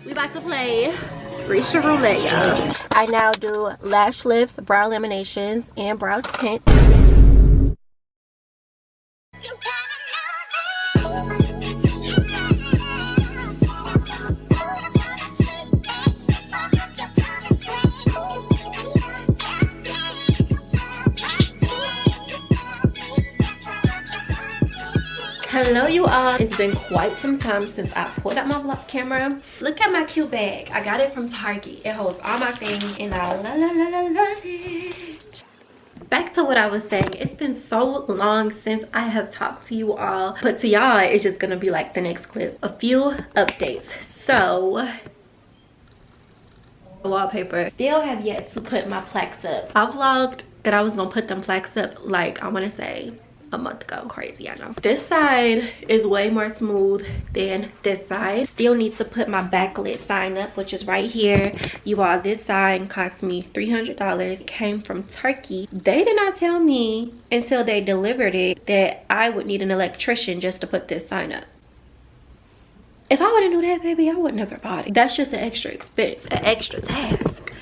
We about to play Risha Roulette, y'all. I now do lash lifts, brow laminations, and brow tint. Hello you all, it's been quite some time since I pulled out my vlog camera. Look at my cute bag. I got it from Target. It holds all my things and I love it. Back to what I was saying, it's been so long since I have talked to you all, but to y'all it's just gonna be like the next clip. A few updates. So wallpaper, still have yet to put my plaques up. I vlogged that I was gonna put them plaques up like I want to say a month ago. Crazy, I know. This side is way more smooth than this side. Still need to put my backlit sign up, which is right here. You all, this sign cost me $300. It came from Turkey. They did not tell me until they delivered it that I would need an electrician just to put this sign up. If I would have knew that, baby, I would never bought it. That's just an extra expense, an extra task.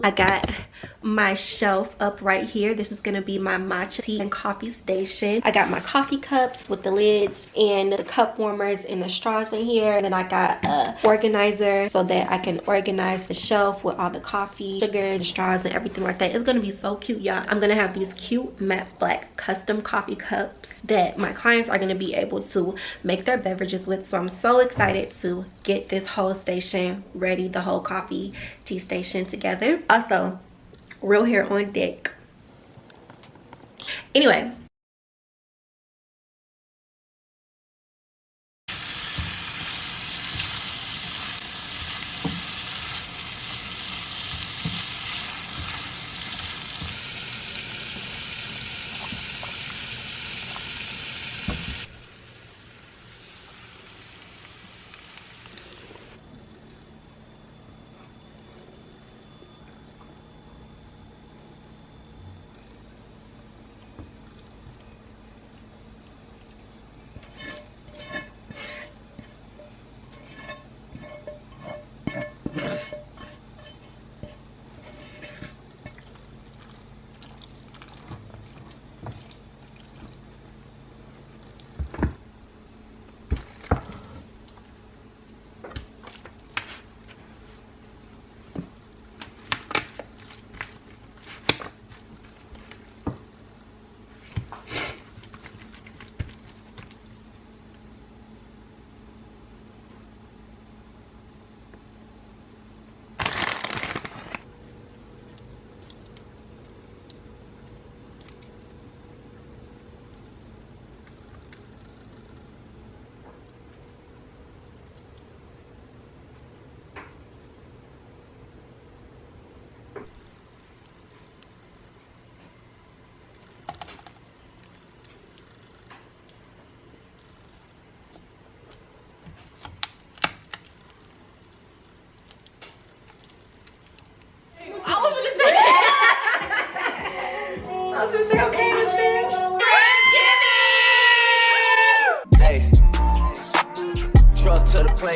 I got my shelf up right here. This is gonna be my matcha tea and coffee station. I got my coffee cups with the lids and the cup warmers and the straws in here. And then I got a organizer so that I can organize the shelf with all the coffee, sugar, the straws, and everything like that. It's gonna be so cute, y'all. I'm gonna have these cute matte black custom coffee cups that my clients are gonna be able to make their beverages with. So I'm so excited to get this whole station ready, the whole coffee tea station together. Also, real hair on deck. Anyway,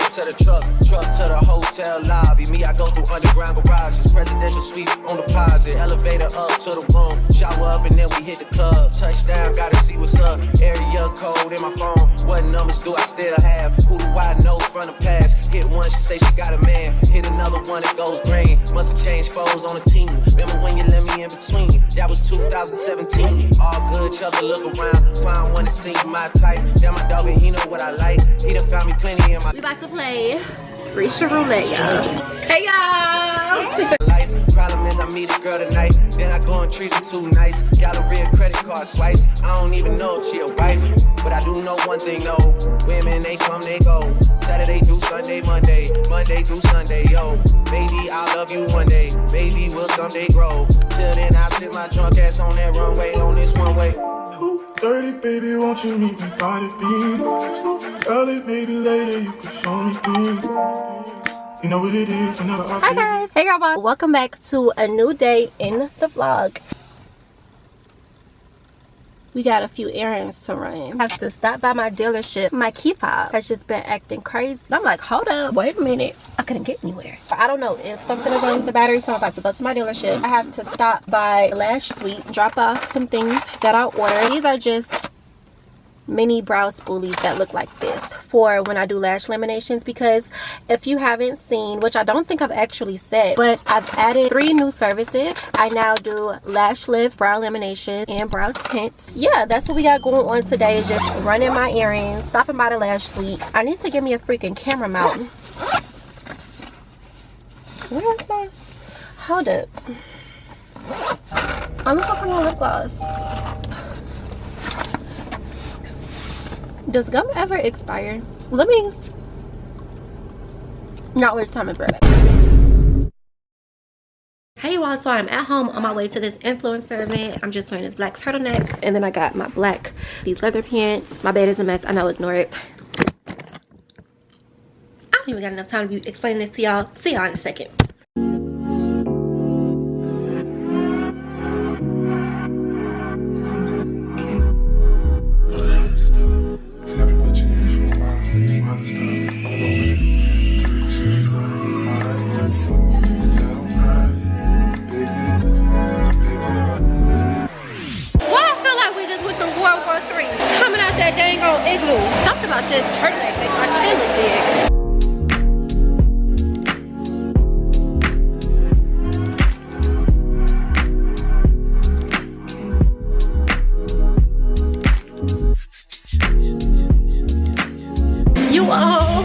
to the truck to the hotel lobby. Me, I go through underground garages, presidential suite on deposit, elevator up to the room, shower up and then we hit the club. Touchdown, gotta see what's up. Area code in my phone. What numbers do I still have? Who do I know from the past? Hit one, she say she got a man. Hit another one, it goes green. Must have changed foes on the team. Remember when you let me in between? That was 2017. All good, each other look around. Find one that seems my type. Damn, my dog and he know what I like. He done found me plenty in my. We about to play Risha Roulette, y'all. Hey y'all! Problem is I meet a girl tonight, then I go and treat her too nice. Galleria credit card swipes. I don't even know if she a wife, but I do know one thing, no. Women, they come, they go. Saturday through Sunday, Monday through Sunday, yo. Maybe I'll love you one day, maybe we'll someday grow. Till then I sit my drunk ass on that runway, on this one way. 2:30, baby, won't you meet me by the beach? Early, maybe later, you can show me things. You know what it is, another option. Hi guys, hey girl boss. Welcome back to a new day in the vlog. we got a few errands to run. I have to stop by my dealership. My key fob has just been acting crazy. I'm like, hold up, wait a minute. I couldn't get anywhere. I don't know if something is wrong with the battery, so I'm about to go to my dealership. I have to stop by Lash Suite, drop off some things that I ordered. These are just mini brow spoolies that look like this for when I do lash laminations, because if you haven't seen, which I don't think I've actually said, but I've added 3 new services. I now do lash lifts, brow lamination, and brow tints. Yeah, that's what we got going on today, is just running my errands, stopping by the Lash Suite. I need to get me a freaking camera mount. Where is my, hold up, I'm looking for my lip gloss. Does gum ever expire? Let me not waste time and bread. Hey you all, so I'm at home on my way to this influencer event. I'm just wearing this black turtleneck, and then I got my these leather pants. My bed is a mess, I know, ignore it. I don't even got enough time to be explaining this to y'all. See y'all in a second. Something about this turtleneck makes my chin look big. You all,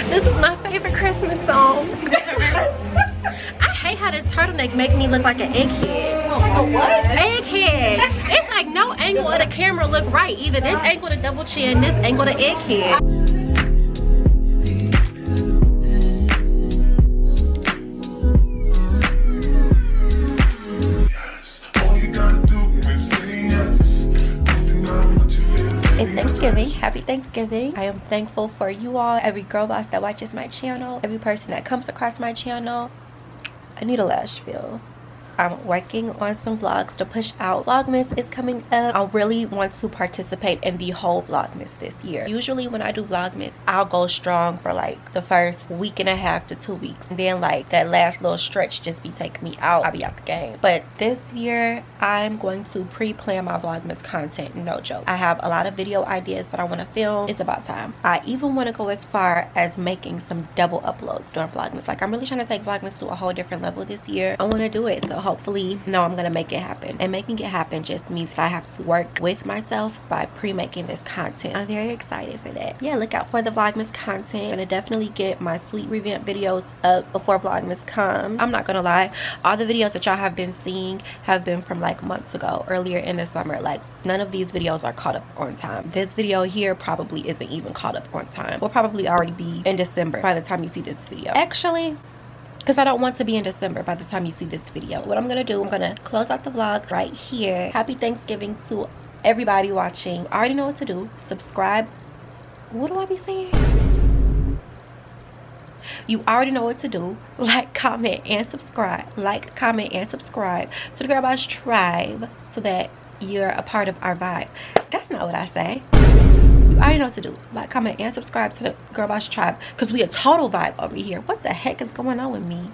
this is my favorite Christmas song. I hate how this turtleneck make me look like an egghead. Oh, what? Egghead. It's like no angle of the camera look right. Either this angle the double chin, this angle the egghead. It's Thanksgiving. Happy Thanksgiving. I am thankful for you all, every girl boss that watches my channel, every person that comes across my channel. I need a lash fill. I'm working on some vlogs to push out. Vlogmas is coming up. I really want to participate in the whole Vlogmas this year. Usually when I do Vlogmas, I'll go strong for like the first week and a half to 2 weeks. And then like that last little stretch just be taking me out. I'll be out the game. But this year, I'm going to pre-plan my Vlogmas content. No joke. I have a lot of video ideas that I want to film. It's about time. I even want to go as far as making some double uploads during Vlogmas. Like I'm really trying to take Vlogmas to a whole different level this year. I want to do it. So hopefully, no, I'm gonna make it happen. And making it happen just means that I have to work with myself by pre-making this content. I'm very excited for that. Yeah, look out for the Vlogmas content. I'm gonna definitely get my sweet revamp videos up before Vlogmas comes. I'm not gonna lie, all the videos that y'all have been seeing have been from like months ago, earlier in the summer. Like none of these videos are caught up on time. This video here probably isn't even caught up on time. We'll probably already be in December by the time you see this video. Actually, because I don't want to be in December by the time you see this video. What I'm gonna do, I'm gonna close out the vlog right here. Happy Thanksgiving to everybody watching. I already know what to do. Subscribe. What do I be saying? You already know what to do. Like, comment, and subscribe. Like, comment, and subscribe to the Girl Boss Tribe so that you're a part of our vibe. That's not what I say. You already know what to do. Like, comment, and subscribe to the Girl Boss Tribe, because we a total vibe over here. What the heck is going on with me?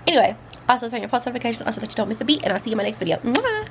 Anyway, also turn your post notifications on so that you don't miss a beat, and I'll see you in my next video. Mwah!